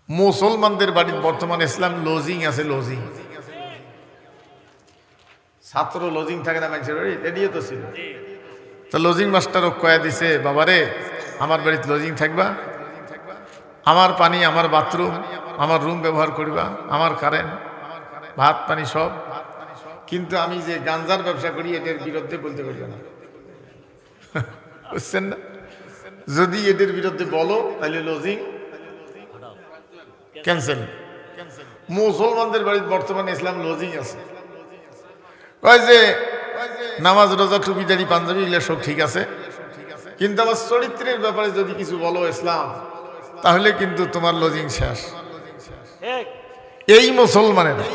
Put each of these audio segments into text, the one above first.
মুসলমানদের বাড়িতে বর্তমান ইসলাম লজিং আছে, লজিং ছাত্র লজিং থাকে না মানুষের বাড়ি, এদিকে তো ছিল। তো লজিং মাস্টারও কয়া দিছে, বাবারে আমার বাড়িতে লজিং থাকবা, আমার পানি, আমার বাথরুম, আমার রুম ব্যবহার করবা, আমার কারেন্ট, ভাত পানি সব, কিন্তু আমি যে গাঞ্জার ব্যবসা করি এটার বিরুদ্ধে বলতে পারবে না। বুঝছেন না? যদি এদের বিরুদ্ধে বলো তাহলে লজিং ক্যান্সেল। মুসলমানদের বাড়িতে বর্তমানে ইসলাম লজিং আছে। কয় যে নামাজ রোজা টুপি দাড়ি পাঞ্জাবি এগুলো সব ঠিক আছে, কিন্তু আমার চরিত্রের ব্যাপারে যদি কিছু বলো ইসলাম, তাহলে কিন্তু তোমার লজিং শেষ। এই মুসলমানেরা,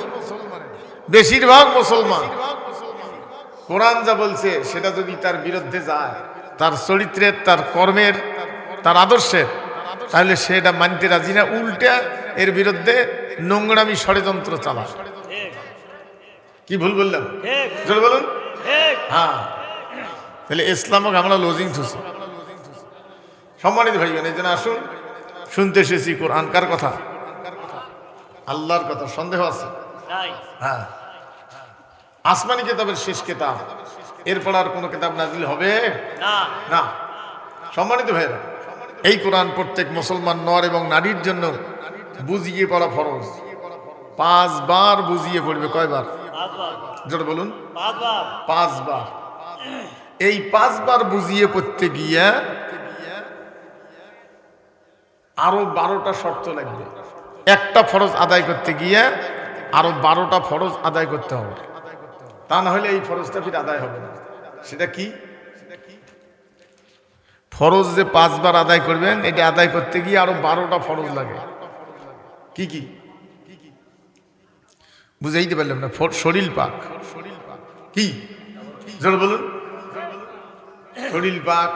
বেশিরভাগ মুসলমান কোরআন যা বলছে সেটা যদি তার বিরুদ্ধে যায়, তার চরিত্রের, তার কর্মের, তার আদর্শের, তাহলে সেটা মানতে রাজি না, উল্টা এর বিরুদ্ধে নোংরামি ষড়যন্ত্র চালায়। কি ভুল বললাম? জোরে বলুন। হ্যাঁ, তাহলে ইসলামকে আমরা লজিং থুছি। সম্মানিত ভাইগণ, এই জন্য আসুন, শুনতে এসেছি কোরআন কার কথা? আল্লাহর কথা। সন্দেহ আছে? হ্যাঁ, আসমানি কিতাবের শেষ কিতাব, এরপর আর কোনো কিতাব নাজিল হবে না। সম্মানিত ভাইরা, এই কোরআন প্রত্যেক মুসলমান নর এবং নারীর জন্য বুঝিয়ে পড়া ফরজ। 5 বার বুঝিয়ে পড়বে। কয়বার? যেটা বলুন, 5 বার। এই 5 বার বুঝিয়ে পড়তে গিয়ে আরো 12টা শর্ত লাগবে। একটা ফরজ আদায় করতে গিয়ে আরো 12টা ফরজ আদায় করতে হবে, তা না হলে এই ফরজটা ফির আদায় হবে না। সেটা কি? ফরজ যে 5 বার আদায় করবেন, এটা আদায় করতে গিয়ে আরো 12টা ফরজ লাগে। কি কি বুঝাইতে পারলাম না। শরীর পাক। কি? জোরে বলুন। শরীর পাক,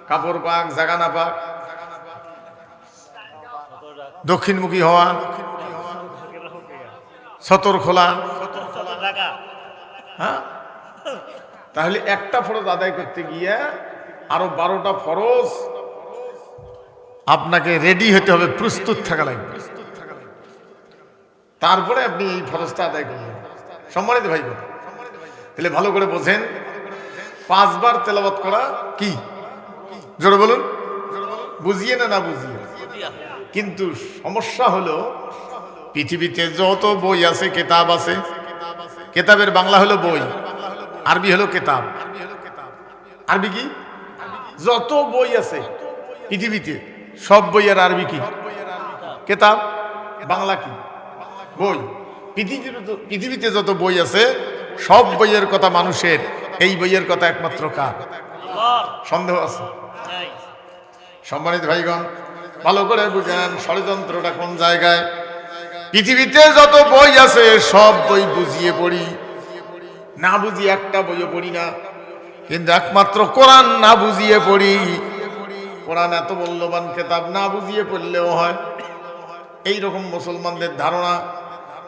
কাপড় পাক, জাগানা পাক, দক্ষিণমুখী হওয়া, সতর খোলা। হ্যাঁ, তাহলে একটা ফরজ আদায় করতে গিয়ে আরো 12টা ফরজ আপনাকে রেডি হতে হবে, প্রস্তুত থাকা লাগবে, তারপরে আপনি এই ফরজটা আদায় করবেন। সম্মানিত ভাই, তাহলে ভালো করে বোঝেন, 5 বার তেলাওয়াত করা কি? জোরে বলুন। বুঝিয়ে না বুঝিয়ে? কিন্তু সমস্যা হলো, পৃথিবীতে যত বই আছে, কিতাব আছে, কিতাবের বাংলা হলো বই, আরবি হলো কিতাব। আরবি কি? যত বই আছে পৃথিবীতে, সব বইয়ের আরবি কি? কিতাব। বাংলা কি? বই। পৃথিবীতে যত বই আছে সব বইয়ের কথা মানুষের, এই বইয়ের কথা একমাত্র কার? সন্দেহ আছে? সম্মানিত ভাইগণ, ভালো করে বুঝেন ষড়যন্ত্রটা কোন জায়গায়। পৃথিবীতে যত বই আছে সব বই বুঝিয়ে পড়ি, না বুঝিয়ে একটা বইও পড়ি না, কিন্তু একমাত্র কোরআন না বুঝিয়ে পড়ি। কোরআন এত মূল্যবান কিতাব, না বুঝিয়ে পড়লেও হয়। এই রকম মুসলমানদের ধারণা,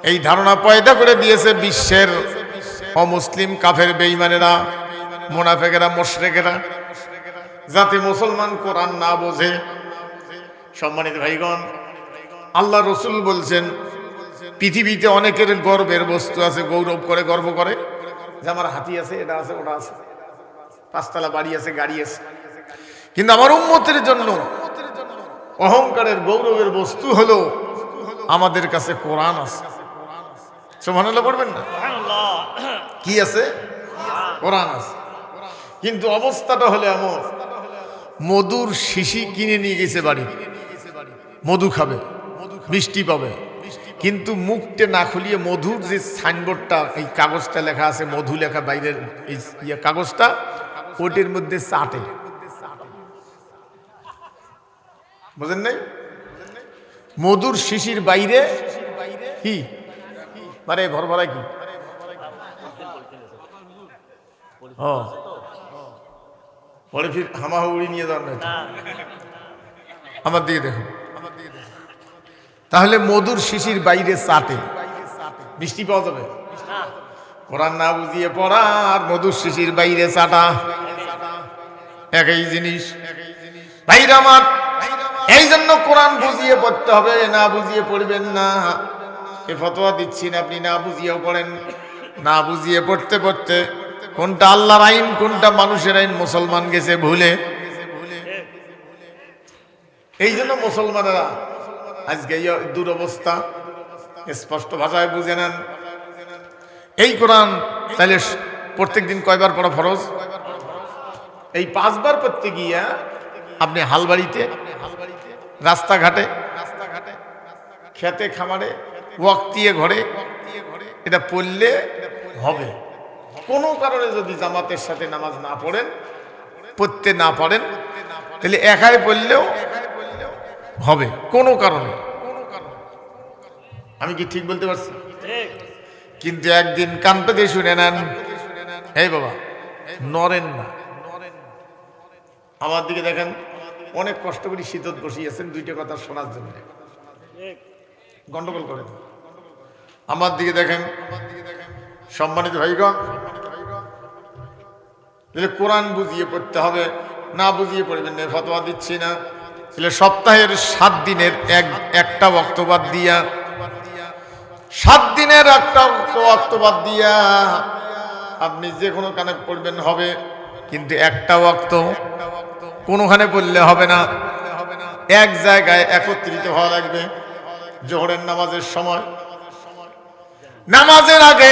এই ধারণা পয়দা করে দিয়েছে বিশ্বের অমুসলিম কাফের বেঈমানেরা, মুনাফিকেরা, মুশরিকেরা, যাতে মুসলমান কোরআন না বোঝে। সম্মানিত ভাইগণ, আল্লাহ রসুল বলছেন, পৃথিবীতে অনেকের গর্বের বস্তু আছে, গৌরব করে, গর্ব করে যে আমার হাতি আছে, এটা আছে, ওটা আছে, 5 তলা বাড়ি আছে, গাড়ি আছে। কিন্তু আমার উম্মতের জন্য অহংকারের, গৌরবের বস্তু হলো আমাদের কাছে কোরআন আছে। সুবহানাল্লাহ পড়বেন না? কি আছে? কোরআন আছে। কিন্তু অবস্থাটা হলে এমন, মধুর শিশি কিনে নিয়ে গেছে বাড়ি, মধু খাবে, মিষ্টি পাবে, কিন্তু মুখটা না খুলিয়ে মধুর যে সাইনবোর্ডটা, এই কাগজটা লেখা আছে, মধু লেখা বাইরের এই কাগজটা, ওটির মধ্যে চাটে। বুঝেন নাই? মধুর শিশির বাইরে কি মানে ঘর ভরায় কি? পরে ফির হামাহুড়ি নিয়ে যান না, আমার দিকে দেখুন। তাহলে মধুর শিশির বাইরে চাটে, মিষ্টি পাওয়া যাবে? কোরআন না বুঝিয়ে পড়া আর মধুর শিশির বাইরে চাটা একই জিনিস। ভাইরা আমার, এই জন্য কোরআন বুঝিয়ে পড়তে হবে, না বুঝিয়ে পড়বেন না। এ ফতোয়া দিচ্ছি না আপনি না বুঝিয়েও পড়েন। না বুঝিয়ে পড়তে পড়তে কোনটা আল্লাহর আইন কোনটা মানুষের আইন মুসলমান গেছে ভুলে। এই জন্য মুসলমানেরা আজকে এই দুরবস্থা। স্পষ্ট ভাষায় বুঝে নেন এই কোরআন তাহলে প্রত্যেক দিন কয়বার পড়া ফরজ? এই 5 বার পড়তে গিয়া আপনি হালবাড়িতে, রাস্তাঘাটে, খেতে খামারে, ওয়াক্তিয়ে ঘরে এটা পড়লে হবে। কোনো কারণে যদি জামাতের সাথে নামাজ না পড়েন, পড়তে না পারেন, তাহলে একাই পড়লেও হবে কোনো কারণে। আমি কি ঠিক বলতে পারছি? কিন্তু একদিন কান পেতে শুনে নেন, এই বাবা নরেন না, আমার দিকে দেখেন, অনেক কষ্ট করে শীতত বসিয়েছেন দুইটা কথা শোনার জন্য, গন্ডগোল করেন। আমার দিকে দেখেন, সম্মানিত ভাইগণ, কোরআন বুঝিয়ে পড়তে হবে, না বুঝিয়ে পড়বেন না, ফতোয়া দিচ্ছি না। তাহলে সপ্তাহের 7 দিনের একটা বক্তব্য দিয়া, 7 দিনের একটা বক্তব্য দিয়া আপনি যে কোনো কানে পড়বেন হবে, কিন্তু একটা ওয়াক্ত কোনোখানে পড়লে হবে না, এক জায়গায় একত্রিত হওয়া লাগবে। জোহরের নামাজের সময় নামাজের আগে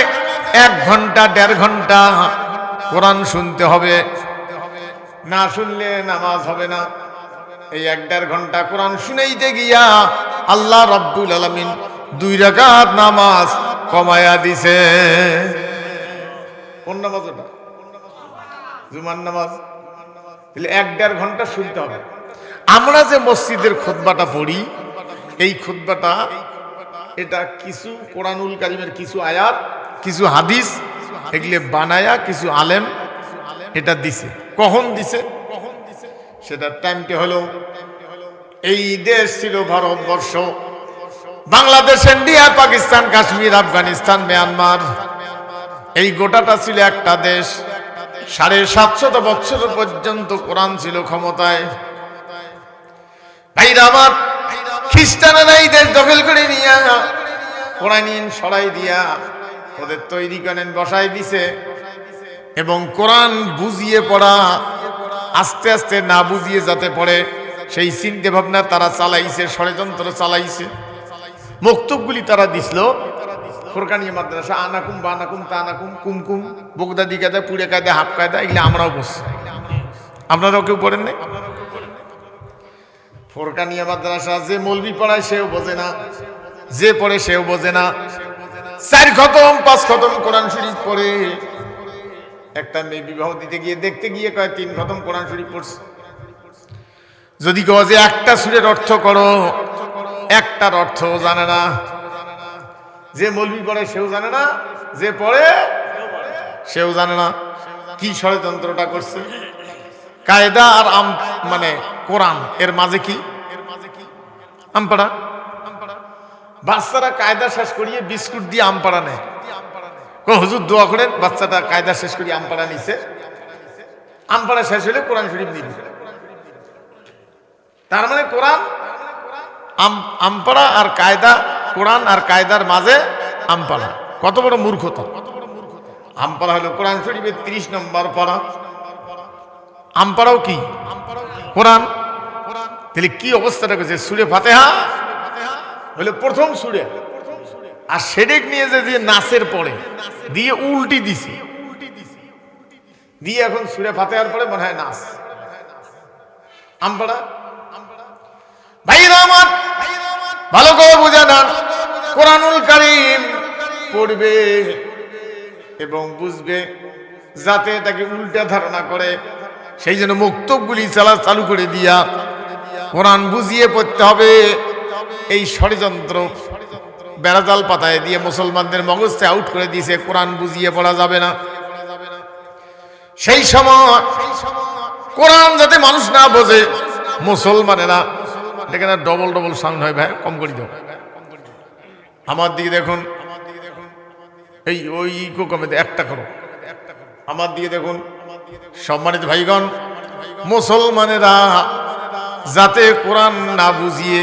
1 ঘন্টা 1.5 ঘন্টা কোরআন শুনতে হবে, না শুনলে নামাজ হবে না। এই 1-1.5 ঘন্টা কোরআন শুনাইতে গিয়া আল্লাহ রাব্বুল আলামিন 2 রাকাত নামাজ কমায়া দিছে। কোন নামাজ ওটা? জুমার নামাজ। তাহলে 1-1.5 ঘন্টা শুনতে হবে। আমরা যে মসজিদের খুতবাটা পড়ি, এই খুতবাটা এটা কিছু কোরআনুল কারীমের কিছু আয়াত, কিছু হাদিস এগুলো বানায়া কিছু আলেম এটা দিছে। কখন দিছে? সেটার টাইমটা হলো, এই দেশ ছিল ভারতবর্ষ, বাংলাদেশ, ইন্ডিয়া, পাকিস্তান, কাশ্মীর, আফগানিস্তান, মিয়ানমার, এই গোটাটা ছিল একটা দেশ। 750 বছর পর্যন্ত কোরআন ছিল ক্ষমতায়। ভাইরা আমার, খ্রিস্টানেরা এই দেশ দখল করে নিয়ে কোরআন সরাই দিয়া ওদের তৈরি করেন বসাই দিছে, এবং কোরআন বুঝিয়ে পড়া আস্তে আস্তে না বুঝিয়ে যাতে পড়ে সেই চিন্তা ভাবনা তারা চালাইছে, ষড়যন্ত্র চালাইছে। মক্তবগুলি তারা দিছিল ফোরকানিয়া মাদ্রাসা, আনাকুম বানাকুম তানাকুম কুমকুম, বগদাদি কায়দা, পুড়ে কায়দা, হাফ কায়দা, এগুলো আমরাও বসছি। আপনারাও কেউ পড়েন নাই? ফোরকানিয়া মাদ্রাসা যে মৌলবি পড়ায় সেও বোঝে না, যে পড়ে সেও বোঝে না। 4 খতম 5 খতম কোরআন শরীফ পড়ে। একটা মেয়ে বিবাহ দিতে গিয়ে দেখতে গিয়ে কয় 3 খতম কোরআন শরীফ পড়ছে। যদি কয় যে একটা সূরের অর্থ করো, একটার অর্থ জানে না। যে মৌলবি পড়ে সেও জানে না, যে পড়ে সেও জানে না। কি ষড়যন্ত্রটা করছে? কায়দা আর মানে কোরআন এর মাঝে কি আমপাড়া। বাচ্চারা কায়দা শেষ করিয়ে বিস্কুট দিয়ে আমপাড়া নেয়। হুজুর দোয়া করেন, বাচ্চাটা কায়দা শেষ করিয়ে আমপাড়া নিছে, আমপাড়া শেষ হলে কোরআন শরীফ নিবি। তার মানে কোরআন আমপাড়া আর কায়দা, কোরআন আর কায়দার মাঝে আমপাড়া। কত বড় মূর্খতা! আমপাড়া হলো কোরআন শরীফের 30 নম্বর পারা, আমপাড়াও কি কোরআন। তাহলে কি অবস্থাটা করছে? সূরা ফাতিহা হলো প্রথম সূরা, আর সেরেক নিয়ে যে নাসের পড়ে দিয়ে উল্টি দিছে, দিয়ে এখন সূরা ফাতিহার পরে মনে হয় নাস। আমপাড়া ভাইরা আমার, ভালো করে বুঝে নেন, কোরআনুল কারীম পড়বে এবং বুঝবে, যাতে এটাকে উল্টা ধারণা করে। সেই জন্য মুক্তবগুলি চালু করে দিয়া কোরআন বুঝিয়ে পড়তে হবে। এই ষড়যন্ত্র বেড়াজাল পাতায় দিয়ে মুসলমানদের মগজকে আউট করে দিয়েছে, কোরআন বুঝিয়ে পড়া যাবে না। সেই সময় কোরআন যাতে মানুষ না বোঝে, মুসলমানেরা, এখানে ডবল ডবল সাউন্ড হয় ভাই, কম করে দাও। আমার দিকে দেখুন, এই ওই কমে একটা করো, আমার দিকে দেখুন। সম্মানিত ভাইগণ, মুসলমানেরা যাতে কোরআন না বুঝিয়ে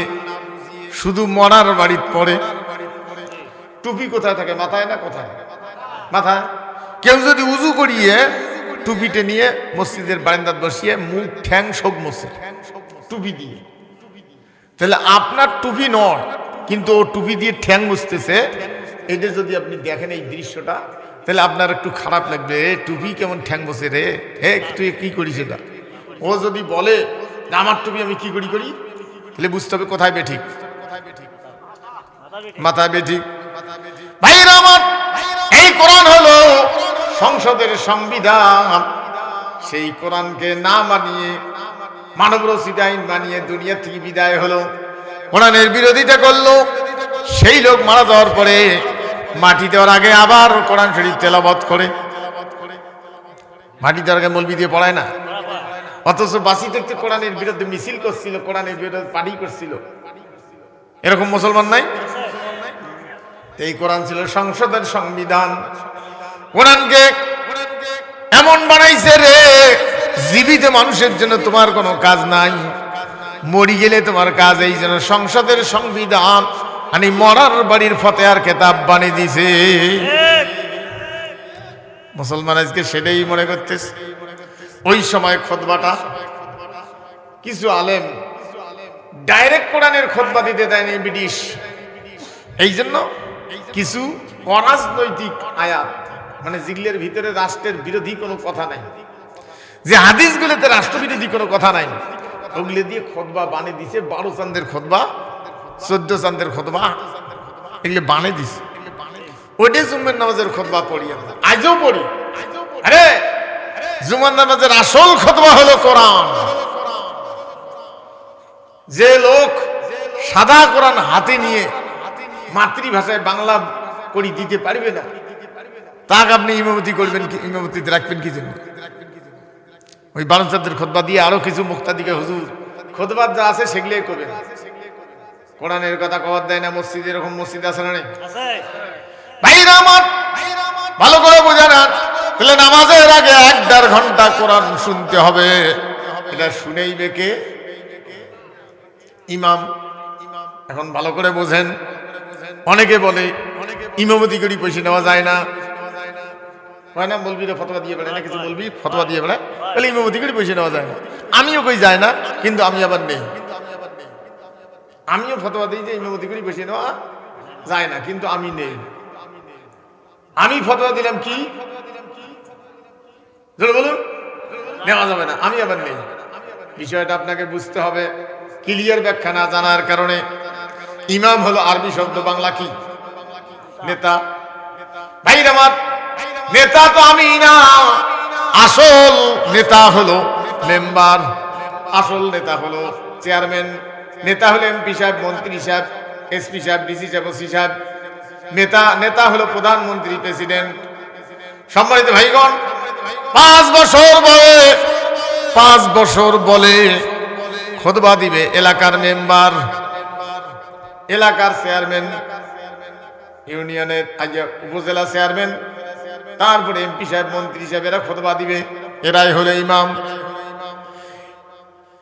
শুধু মরার বাড়িত পড়ে। টুপি কোথায় থাকে? মাথায় না কোথায়? মাথায়। কেউ যদি উজু করিয়ে টুপিতে নিয়ে মসজিদের বারান্দাত বসিয়ে মুখ ঠ্যাং সব মোছে টুপি দিয়ে, তাহলে আপনার টুপি নয়, কিন্তু ও টুপি দিয়ে ঠ্যাং মুছতেছে। এটা যদি আপনি দেখেন এই দৃশ্যটা, তাহলে আপনার একটু খারাপ লাগবে, টুপি কেমন ঠ্যাং বসে রে, হে তুই কি করিস এটা। ও যদি বলে আমার টুপি আমি কি করি, তাহলে বুঝতে হবে কোথায় বেঠিক, মাথায় বেঠিক। ভাইরা আমার, এই কোরআন হলো সংসদের সংবিধান। সেই কোরআনকে না মানিয়ে মানবরচিত আইন বানিয়ে দুনিয়া থেকে বিদায় হলো। কোরআনের বিরোধিতা করলো, সেই লোক মারা যাওয়ার পরে মাটি দেওয়ার আগে আবার কোরআন শরীফ তেলাওয়াত করে। মাটি দেওয়ার আগে মৌলবি দিয়ে পড়ায় না, অথচ বাঁচি থাকতে কোরআনের বিরুদ্ধে মিছিল করছিল, কোরআনের বিরুদ্ধে পার্টি করছিল। এরকম মুসলমান নাই? এই কোরআন ছিল সংসদের সংবিধান। কোরআনকে এমন বানাইছে রে, জীবিত মানুষের জন্য তোমার কোনো কাজ নাই, মরি গেলে তোমার কাজ। এই জন্য সংসদের সংবিধান মানে মরার বাড়ির ফতেহার খেতাব বানিয়ে দিছে। মুসলমান আজকে সেটাই মনে করতেছে। ওই সময় খুতবাটা কিছু আলেম ডাইরেক্ট কোরআনের খুতবা দিতে দেয়নি ব্রিটিশ, এই জন্য কিছু অরাজনৈতিক আয়াত, মানে যেগুলোর ভিতরে রাষ্ট্রের বিরোধী কোনো কথা নাই, যে হাদিসগুলোতে রাষ্ট্রবিরোধী কোনো কথা নাই, ওগুলো দিয়ে খুতবা বানিয়ে দিছে। 12 চাঁদের খুতবা, 14 চাঁদের খুতবা, এগুলো বানিয়ে দিছে। ওইটাই জুম্মার নামাজের খুতবা পড়ি, আমরা আজও পড়ি। আরে জুমার নামাজের আসল খুতবা হলো কোরআন। যে লোক সাদা কোরআন হাতে নিয়ে মাতৃভাষায় বাংলা করি দিতে পারবে না, তাকে আপনি ইমামতি করবেন কি, ইমামতিতে রাখবেন কি জন্য? ওই 12 চাঁদের খুতবা দিয়ে আরো কিছু মুক্তাদিকে হুজুর খুতবা যা আছে সেগুলোই করবেন। কোরআনের কথা কওয়ার দেয় না মসজিদে, এরকম মসজিদ আছে না? নেই? ভাইরা আমার, ভালো করে বোঝা না, তাহলে নামাজের আগে 1.5 ঘন্টা কোরআন শুনতে হবে। এটা শুনেইবে কে? ইমাম। এখন ভালো করে বোঝেন। অনেকে বলে ইমামতি করি পয়সা নেওয়া যায় না, হয় না? বলবি ফতোয়া দিয়ে বেড়ায় না, কিছু বলবি ফতোয়া দিয়ে বেড়ায়, বলে ইমামতি করি পয়সা নেওয়া যায় না। আমিও কই যায় না, কিন্তু আমি আবার নেই। আমিও ফতোয়া দিই যে ইমামতি করি পয়সা নেওয়া যায় না, কিন্তু আমি নেই। আমি ফতোয়া দিলাম কি বলুন, নেওয়া যাবে না, আমি আবার নেই। বিষয়টা আপনাকে বুঝতে হবে। ক্লিয়ার ব্যাখ্যা না জানার কারণে ইমাম হলো আরবি শব্দ, বাংলা কি? নেতা। ভাইরা আমার, নেতা তো আমি না, আসল নেতা হলো মেম্বার, আসল নেতা হলো চেয়ারম্যান, নেতা হলো এমপি সাহেব, মন্ত্রী সাহেব, এসপি সাহেব, ডিসি সাহেব, ওসি সাহেব। নেতা হলো প্রধানমন্ত্রী, প্রেসিডেন্ট। সম্মানিত ভাইগণ, 5 বছর বলে খুতবা দিবে এলাকার মেম্বার, এলাকার চেয়ারম্যান, ইউনিয়নের উপজেলা চেয়ারম্যান, তারপরে এমপি সাহেব, মন্ত্রী সাহেব, এরা খুতবা দিবে। এরাই হলো ইমাম।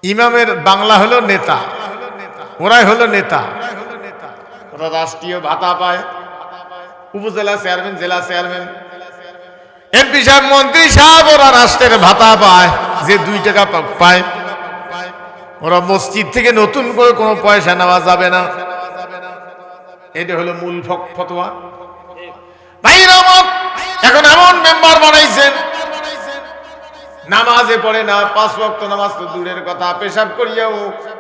ইমামের বাংলা হলো নেতা, ওরাই হলো নেতা। ওরা রাষ্ট্রীয় ভাতা পায়। উপজেলা চেয়ারম্যান, জেলা চেয়ারম্যান, এমপি সাহেব, মন্ত্রী সাহেব, ওরা রাষ্ট্রের ভাতা পায়, যে 2 টাকা পায়। ওরা মসজিদ থেকে নতুন করে কোনো পয়সা নেওয়া যাবে না। এটা হলো মূল ফতোয়া। ভাইরা আমার, এখন এমন মেম্বার বানাইছেন নামাজে পড়ে না, 5 ওয়াক্ত নামাজ তো দূরের কথা, পেশাব করিয়াও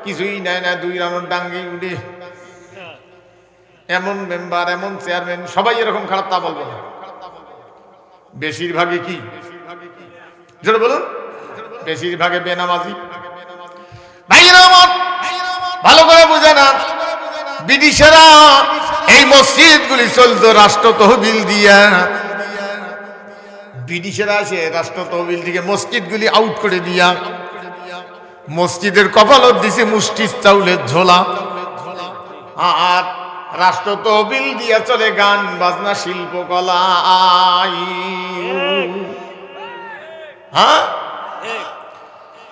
কিছুই নেয় না, 2 রাউন্ড ডাঙ্গি উঠে। এমন মেম্বার, এমন চেয়ারম্যান, সবাই এরকম খারাপ তা বলবো না, বেশিরভাগই কি জোরে বলুন, বেশিরভাগে বেনামাজি। ভাইরা আমার, ভালো করে বুঝে না, ব্রিটিশেরা এই মসজিদগুলি চলতো রাষ্ট্র তহবিল দিয়া। ব্রিটিশেরা এসে রাষ্ট্র তহবিল থেকে মসজিদগুলি আউট করে দিয়া মসজিদের কপালত দিছে মুষ্টি চাউলের ঝোলা, আর রাষ্ট্র তহবিল দিয়া চলে গান বাজনা, শিল্পকলা। হ্যাঁ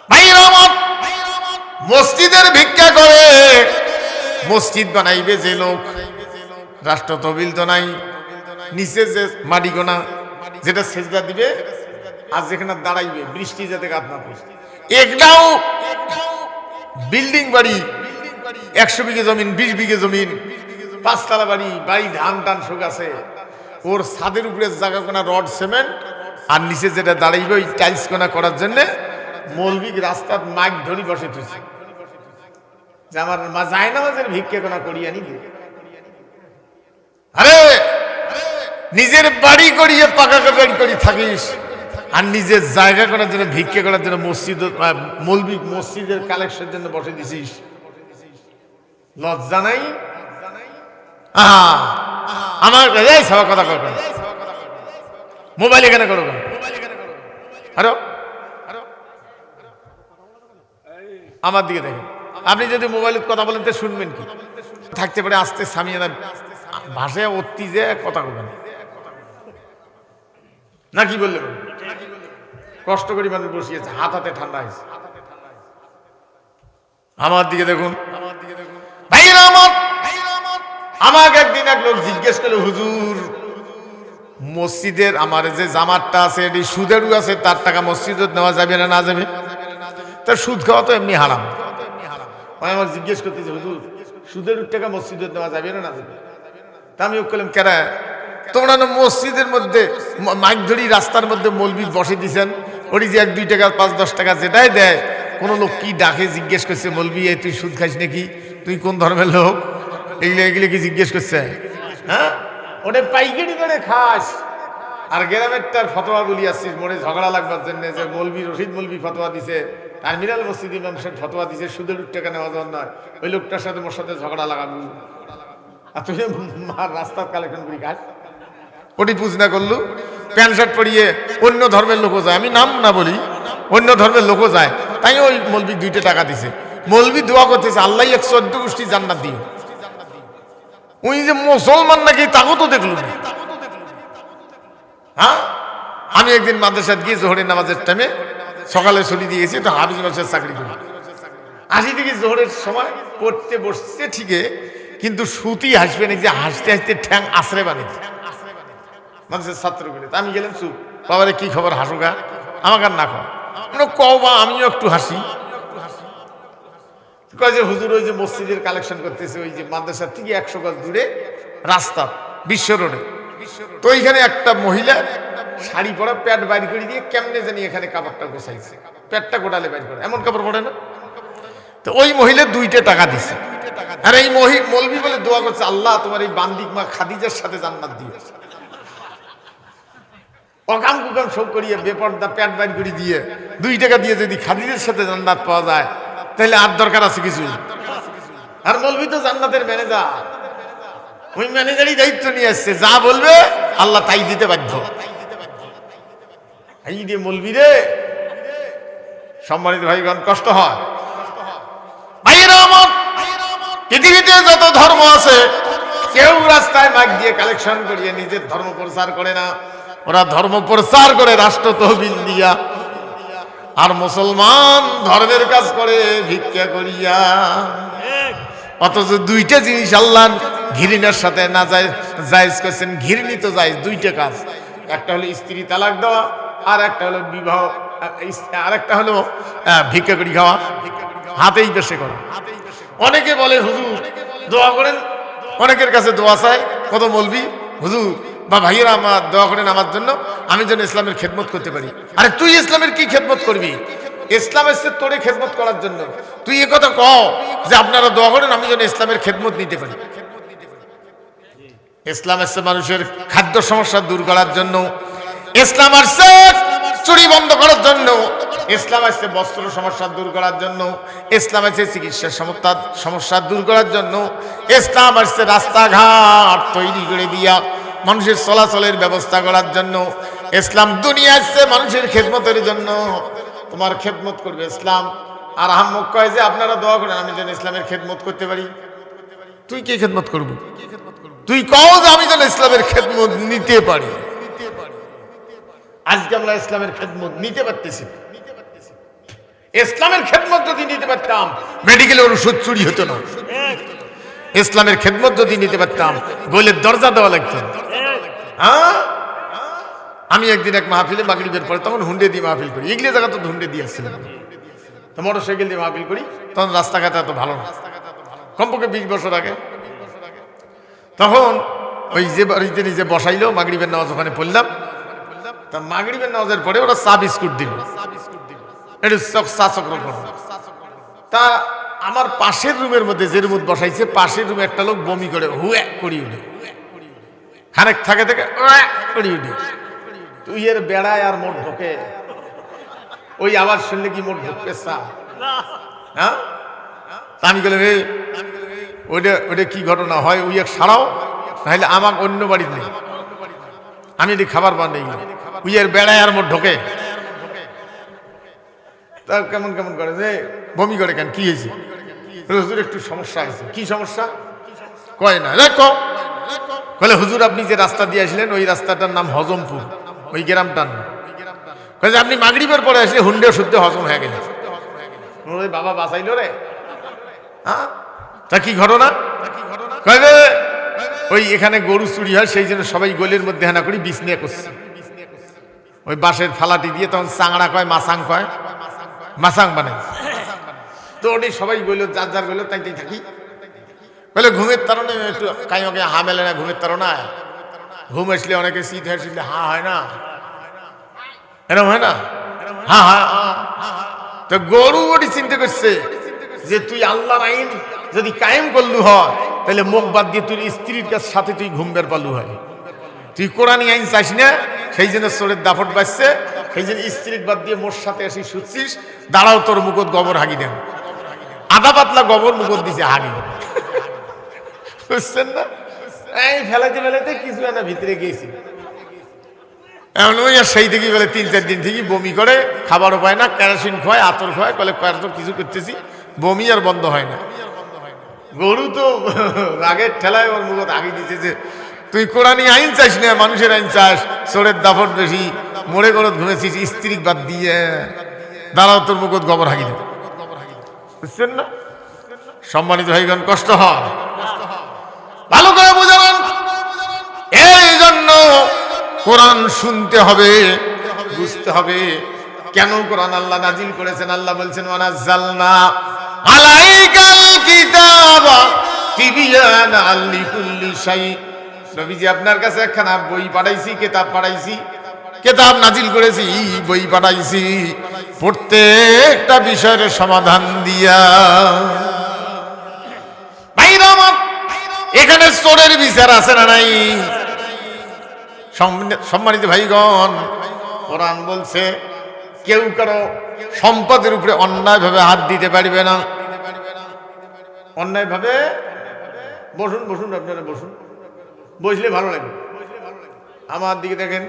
ভাইরা আমার, মসজিদের ভিক্ষা করে। মসজিদ বানাইবে যে লোক, রাষ্ট্র তহবিল তো নাই, নিচে যে মাটি গোনা যেটা সেজদা দিবে আর যেখানে দাঁড়াইবে বৃষ্টি যাতে গাত না পড়ে, একটাও বিল্ডিং বাড়ি 100 বিঘে জমিন, 20 বিঘে জমিন, 5 তলা বাড়ি, ধান টান শোক আছে, ওর ছাদের উপরে জায়গা কোনা রড সিমেন্ট আর নিচে যেটা দাঁড়াইবে ওই টাইলস কোনা করার জন্য মৌলবিক রাস্তার মাইক ধরি বসে তুলছে যে আমার মা যায় না মাঝে ভিক্ষে কোনা করিয়া নিবে। আরে নিজের বাড়ি করিয়ে পাকা বাড়ি করি থাকিস আর নিজের জায়গা করার জন্য ভিক্ষে করার জন্য মসজিদ মৌলবিক মসজিদের কালেকশনের জন্য বসে দিছিস, লজ্জা নাই? আমার সবার কথা কর, মোবাইল এখানে করো কেন? আরো আমার দিকে দেখেন, আপনি যদি মোবাইলে কথা বলেন তো শুনবেন কি? থাকতে পারে আস্তে সামিয়ানা ভাষায় অতি যে কথা বলবেন না, কি বললে কষ্ট করি মানুষ বসিয়েছে, হাত হাতে ঠান্ডা হয়েছে। আমার দিকে দেখুন, ভাইরা আমার, আমাকে একদিন এক লোক জিজ্ঞেস করলো, হুজুর মসজিদের আমার যে জামাতটা আছে এটি সুদেরও আছে, তার টাকা মসজিদে নেওয়া যাবে না, না যাবে? তার সুদ খাওয়া তো এমনি হারাম। আমার জিজ্ঞেস করতেছে, হুজুর সুদের টাকা মসজিদে নেওয়া যাবে না, না যাবে? তা আমি বললাম, কেরা তোমরা না মসজিদের মধ্যে মাইক ধরি রাস্তার মধ্যে মৌলবি বসে দিছেন, ওটি যে 1-2 টাকা 5-10 টাকা যেটাই দেয়, কোনো লোক কি ডাকে জিজ্ঞেস করছে, মৌলবি তুই সুদ খাইস নাকি, তুই কোন ধর্মের লোক, এগুলো কি জিজ্ঞেস করছে? হ্যাঁ, ওটা পাইকারি করে খাস। আর গ্রামের তার ফতোয়া বলি আসছিস মনে ঝগড়া লাগবার জন্য, যে মৌলবি রশিদ মৌলবি ফতোয়া দিছে, টার্মিনাল মসজিদ ইমাম সাহেব ফতোয়া দিছে সুদের টাকা নেওয়া যাওয়ার নয়, ওই লোকটার সাথে মোর সাথে ঝগড়া লাগাবো, আর তুই রাস্তার কালেকশন করি খাস। ওটি পুজ না করলু, প্যান্ট শার্ট পরিয়ে অন্য ধর্মের লোকও যায়, আমি নাম না বলি, অন্য ধর্মের লোকও যায়, তাই ওই মৌলবি 2 টাকা দিছে। মৌলবি দোয়া করতেছে, আল্লাহ 114 গোষ্ঠী জান্নাত দিও। ওই যে মুসলমান নাকি তাকেও তো দেখলুম। হ্যাঁ, আমি একদিন মাদ্রাসায় গিয়ে জোহরের নামাজের টাইমে সকালে ছুটি দিয়ে গেছি, তো হাফিজ মাদ্রাসার চাকরি করি, 80 থেকে জোহরের সময় পড়তে বসছে ঠিকই, কিন্তু সুতি হাসবে না, যে হাসতে হাসতে ঠ্যাং আশ্রে বানিয়েছে মানুষের ছাত্রগুলো। আমি গেলাম, চুপ বাবারে কি খবর, হাসুগা, আমাকে আর না কও বা আমিও একটু হাসি। কয় যে হুজুর ওই যে মসজিদের কালেকশন করতেছে ওই যে মাদ্রাসা থেকে 100 গজ দূরে রাস্তা বিশ্ব রোডে, তো ওইখানে একটা মহিলা শাড়ি পরা প্যাট বাইর করে দিয়ে কেমনে জানি এখানে কাপড়টা গোছাইছে, প্যাটটা গোটালে বাইর করে, এমন কাপড় পরে না। তো ওই মহিলা 2 টাকা দিছে, আর এই মৌলবি বলে দোয়া করছে, আল্লাহ তোমার এই বান্দিক মা খাদিজার সাথে জান্নাত দিও। অকাম কুকাম সব করিয়ে বেপর্দা প্যাট বাইর করে দিয়ে 2 টাকা দিয়ে যদি খাদিজার সাথে জান্নাত পাওয়া যায়, তাহলে আর দরকার আছে কিছু? আর মৌলবি তো জান্নাতের ম্যানেজার, ওই ম্যানেজারই দায়িত্ব নিয়ে আসছে, যা বলবে আল্লাহ তাই দিতে বাধ্য। এই যে মৌলবি রে, সম্মানিত ভাইগণ, কষ্ট হয়। ভাইয়েরা আমার, পৃথিবীতে যত ধর্ম আছে কেউ রাস্তায় মাইক দিয়ে কালেকশন করিয়ে নিজের ধর্ম প্রচার করে না, ওরা ধর্ম প্রচার করে রাষ্ট্র তহবিল দিয়া, আর মুসলমান ধর্মের কাজ করে ভিক্ষা করিয়া। অথচ 2টা জিনিস আল্লাহ ঘৃণার সাথে না জায়েজ করেছেন, ঘৃণিত জায়েজ 2টা কাজ, একটা হলো স্ত্রী তালাক দেওয়া, আর একটা হলো বিবাহ, আর একটা হলো ভিক্ষা করি খাওয়া, হাতেই বেশি করা। অনেকে বলে হুজুর দোয়া করেন, অনেকের কাছে দোয়া চায়, কত মৌলবি, হুজুর বা ভাইয়েরা আমার দোয়া করেন আমার জন্য, আমি যেন ইসলামের খেদমত করতে পারি। আরে তুই ইসলামের কি খেদমত করবি? ইসলাম এসছে তোরে খেদমত করার জন্য, তুই এ কথা কও যে আপনারা দোয়া করেন আমি যেন ইসলামের খেদমত নিতে পারি। ইসলাম এসছে মানুষের খাদ্য সমস্যা দূর করার জন্য, ইসলাম আসছে চুরি বন্ধ করার জন্য, ইসলাম আসছে বস্ত্র সমস্যা দূর করার জন্য, ইসলাম আসছে চিকিৎসার সমস্যা দূর করার জন্য, ইসলাম আসছে রাস্তাঘাট তৈরি করে দিয়া মানুষের চলাচলের ব্যবস্থা করার জন্য, ইসলাম দুনিয়া আসছে মানুষের খেদমতের জন্য। তোমার খেদমত করবে ইসলাম, আর আহম্মক কয় যে আপনারা দোয়া করেন আমি যেন ইসলামের খেদমত করতে পারি। তুই কি খেদমত করবি? তুই কও যে আমি যেন ইসলামের খেদমত নিতে পারি। আজকে আমরা ইসলামের খেদমত নিতে পারতেছি, ইসলামের খেদমত যদি নিতে পারতাম মেডিকেলের ওষুধ চুরি হতো না। ইসলামের খেদমত যদি নিতে পারতাম গোলের দরজা দেওয়া লাগতো না। হ্যাঁ, আমি একদিন এক মাহফিলে মাগরিবের পরে, তখন হুন্ডে দিয়ে মাহফিল করি, এগুলো জায়গা তো হুন্ডে দিয়ে আসছিলাম, তো মোটর সাইকেল দিয়ে মাহফিল করি, তখন রাস্তাঘাট এত ভালো না, কমপক্ষে 20 বছর আগে। তখন ওই যে বাড়িতে নিজে বসাইলো, মাগরিবের নামাজ ওখানে পড়লাম। তা মাগরিবের নামাজের পরে ওরা চা বিস্কুট দিল, একটু চা চক্র করো। তা আমার পাশের রুমের মধ্যে যে রুমে বসাইছে, পাশের রুমে একটা লোক বমি করে হুয়া করি উঠে, খানেক থাকে থেকে করি উঠে, তুই এর বেড়ায় আর মোট ঢোকে, ওই আবার শুনলে কি মোট ঢুকবে চা? হ্যাঁ, আমি গেলে ওইটা ওইটা কি ঘটনা হয়, ওই এক সারাও নাহলে আমার অন্য বাড়িতে নেই, আমি এটি খাবার বানাই, ওই এর বেড়ায় আর মোট ঢোকে। তা কেমন কেমন করে যে বমি করে, কেন কি হয়েছে? হুজুর একটু সমস্যা হয়েছে। কি সমস্যা? কয় না দেখো, বলে হুজুর আপনি যে রাস্তা দিয়ে আসলেন ওই রাস্তাটার নাম হজমপুর, ওই গ্রামটার নাম। আপনি মাগরিবের পরে আসলে হুন্ডে শুদ্ধ হজম হয়ে গেছে। বাবা বাঁচাইলো রে। হ্যাঁ, তা কি ঘটনা? কবে ওই এখানে গরু চুরি হয়, সেই জন্য সবাই গোলের মধ্যে হানা করি বিষ নিয়ে করছে, ওই বাঁশের ফালাটি দিয়ে, তখন চাংড়া কয়, মাছাং কয়, মাছাং বানাই। তো ওটি সবাই গইল, যার যার গইল, তাই তাই থাকি। বলে ঘুমের তারণে একটু কাইমাকে হা মেলে না, ঘুমের তারণায় ঘুম আসলে অনেকে শীত হয়েছিল, হা হয় না, এরকম হয় না, হা হা। তো গরু ওটি চিন্তা করছে যে তুই আল্লাহর আইন যদি কায়েম করলু হয়, তাহলে মুখ বাদ দিয়ে তুই স্ত্রীর কাছ সাথে তুই ঘুমবের পালু হয়, তুই কোরআনি আইন চাইস না, সেই জন্য চোরের দাফট বাজছে, সেই জন্য স্ত্রীর বাদ দিয়ে মোর সাথে এসে শুচ্ছিস, দাঁড়াও তোর মুখত গোবর হাগি দেন। আধা পাতলা গোবর মুখত দিছে হাগি, বুঝছেন না? এই ফেলাইতে ফেলাইতে কিছু না ভিতরে গিয়েছি, এমন ওই আর সেই থেকে বলে 3-4 দিন থেকে বমি করে, খাবারও পায় না, কেরোসিন খোয়ায়, আতর খোয়ায়, বলে তো কিছু করতেছি, বমি আর বন্ধ হয় না। গরু তো রাগের ঠেলায় ওর মুখত হাগি দিচ্ছে যে তুই কোরআনি আইন চাইস না, মানুষের আইন চাস, চোরের দাফট বেশি, মোড়ে গরত ঘুমেছিস, স্ত্রী বাদ দিয়ে, দাঁড়াও তোর মুখত গোবর হাগি দেবে। বুঝছেন না? সম্মানিত ভাইগণ, কষ্ট হয়, ভালো করে বুঝাবেন। এই জন্য কোরআন শুনতে হবে, বুঝতে হবে কেন কোরআন আল্লাহ নাজিল করেছেন। আল্লাহ বলছেন ওয়ানাজ্জালনা আলাইকাল কিতাবা তিবিয়ানাল লিকুল্লি শাই। নবীজি আপনার কাছে একখানা বই পাঠাইছি, কিতাব পাঠাইছি, কিতাব নাজিল করেছি, বই পাঠাইছি প্রত্যেকটা বিষয়ের সমাধান দিয়া। ভাইরা আমার, এখানে চোরের বিচার আছে না নাই? সম্মানিত ভাইগণ, কোরআন বলছে কেউ কারো সম্পদের উপরে অন্যায়ভাবে হাত দিতে পারবে না। অন্যায়ভাবে বসুন বসুন, আপনারা বসুন, বসলে ভালো লাগবে। আমার দিকে দেখেন,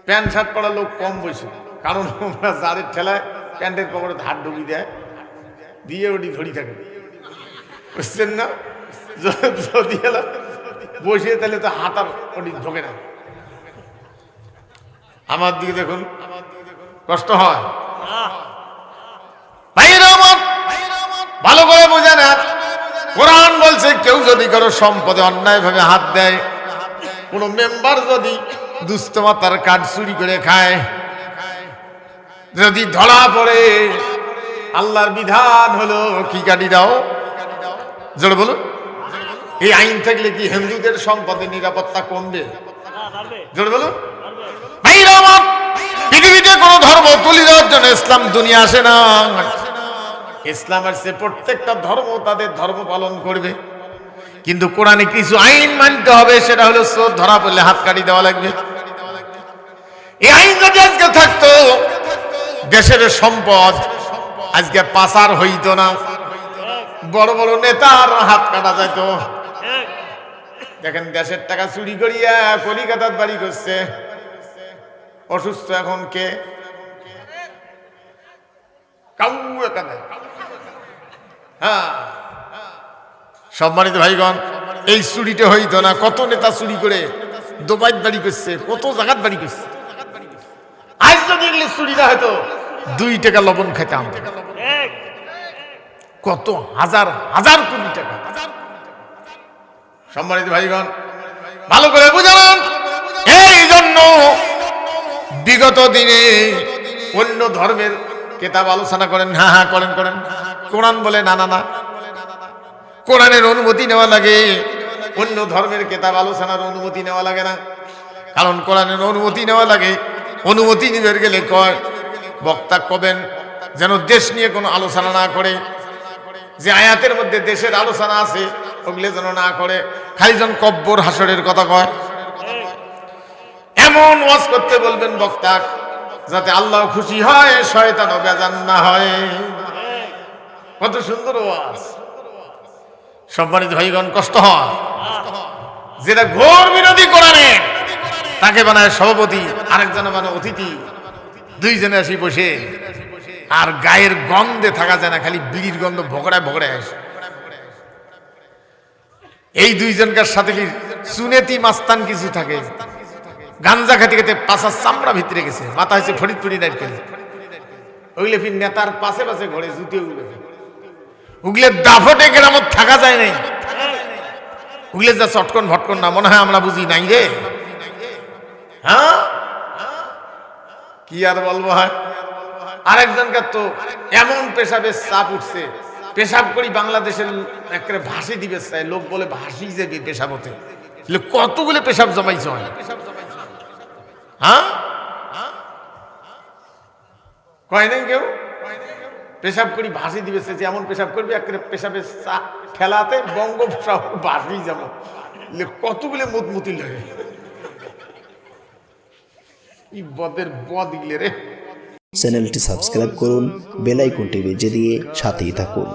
প্যান্ট শার্ট পরা লোক কম বসে, কারণ আমরা জারের ঠেলায় প্যান্টের পকেটে হাত ঢুকিয়ে দেয়, দিয়ে ওটি ধরি থাকে, বুঝছেন না? যদি বসে তাহলে তো হাত আর ওটি ঢোকে না। আমার দিকে দেখুন, কষ্ট হয়। ভালো করে বোঝা না, কোরআন বলছে কেউ যদি কারো সম্পদে অন্যায়ভাবে হাত দেয়, কোন মেম্বার যদি দুষ্টমাতার কার্ড চুরি করে খায়, যদি ধরা পড়ে, আল্লাহর বিধান হলো কি কাটি দাও, জোরে বলুন। এই আইন থাকলে কি হিন্দুদের সম্পদের নিরাপত্তা কমবে? জোরে বলুন। পৃথিবীতে কোন ধর্ম তুলে দেওয়ার জন্য ইসলাম দুনিয়া আসে না। ইসলাম আসছে প্রত্যেকটা ধর্ম তাদের ধর্ম পালন করবে, কিন্তু কোরআনে কিছু আইন মানতে হবে। সেটা হলো চোর ধরা পড়লে হাত কাটি দেওয়া লাগবে। এই আইন যদি আজকে থাকতো, দেশের সম্পদ আজকে পাচার হইতো না, বড় বড় নেতার হাত কাটা যেত। দেখেন, দেশের টাকা চুরি করিয়া কলিকাতার বাড়ি করছে, অসুস্থ এখন কে? হ্যাঁ, সম্মানিত ভাইগণ, এই চুরিটা হইতো না। কত নেতা চুরি করে দুবাই বাড়ি করছে, কত জায়গাত বাড়ি করছে। আজ যদি এগুলো চুরি না হয়তো, 2 টাকা লবণ খেতাম, কত হাজার হাজার কোটি টাকা। সম্মানিত ভাইগণ, ভালো করে বুঝান। এই জন্য বিগত দিনে অন্য ধর্মের কিতাব আলোচনা করেন, হ্যাঁ হ্যাঁ করেন করেন, কোরআন বলে না না না, কোরআনের অনুমতি নেওয়া লাগে, অন্য ধর্মের কিতাব আলোচনার অনুমতি নেওয়া লাগে না। কারণ কোরআনের অনুমতি নেওয়া লাগে, অনুমতি নিবে গেলে কয় বক্তা কবেন যেন দেশ নিয়ে কোনো আলোচনা না করে, যে আয়াতের মধ্যে দেশের আলোচনা আছে ওগুলো যেন না করে, খালি যেন কব্বর হাসরের কথা কয়। এমন ওয়াজ করতে বলবেন বক্তা যাতে আল্লাহ খুশি হয়, শয়তানও বেজান না হয়। কত সুন্দর ওয়াজ। সম্মানিত ভাইগণ, কষ্ট হয় যেটা ঘোর বিরোধী কোরআনে, তাকে বানায় সভাপতি, আরেকজনে বানায় অতিথি, দুইজনে আসি বসে, আর গায়ের গন্ধে থাকা যায় না, খালি বিড়ির গন্ধ ভগড়ায় ভগড়ায় আসে। এই দুইজনকার সাথে কি সুনেতি মাস্তান কিছু থাকে, গাঞ্জা খাতে খেতে পাশার চামড়া ভিতরে গেছে, মাথা হয়েছে ফরিদপুরি নারকেল, ওইলে ফির নেতার পাশে পাশে ঘরে জুতে উগলে দাফটে গ্রামত থাকা যায় নাই, উগলে যা চটকন ভটকন না, মনে হয় আমরা বুঝি নাই রে। হ্যাঁ কি আর বলবো। হয় আরেকজনকার তো এমন পেশাবের চাপ উঠছে, পেশাব করি বাংলাদেশের একটা ভাসি দিবে চাই, লোক বলে ভাসি যাবে পেশাব হতে, কতগুলো পেশাব জমাইছে হয়। হ্যাঁ কয় নাই কেউ পেশাব করি ভাসি দিবে, যে এমন পেশাব করবি একটা পেশাবের ঠেলাতে বঙ্গ ভাসি যাবো, কতগুলো মুতমুতি লাগে। ই বদের বদ গিলে রে। চ্যানেলটি সাবস্ক্রাইব করুন, বেল আইকনটি বেজে দিয়ে সাথেই থাকুন।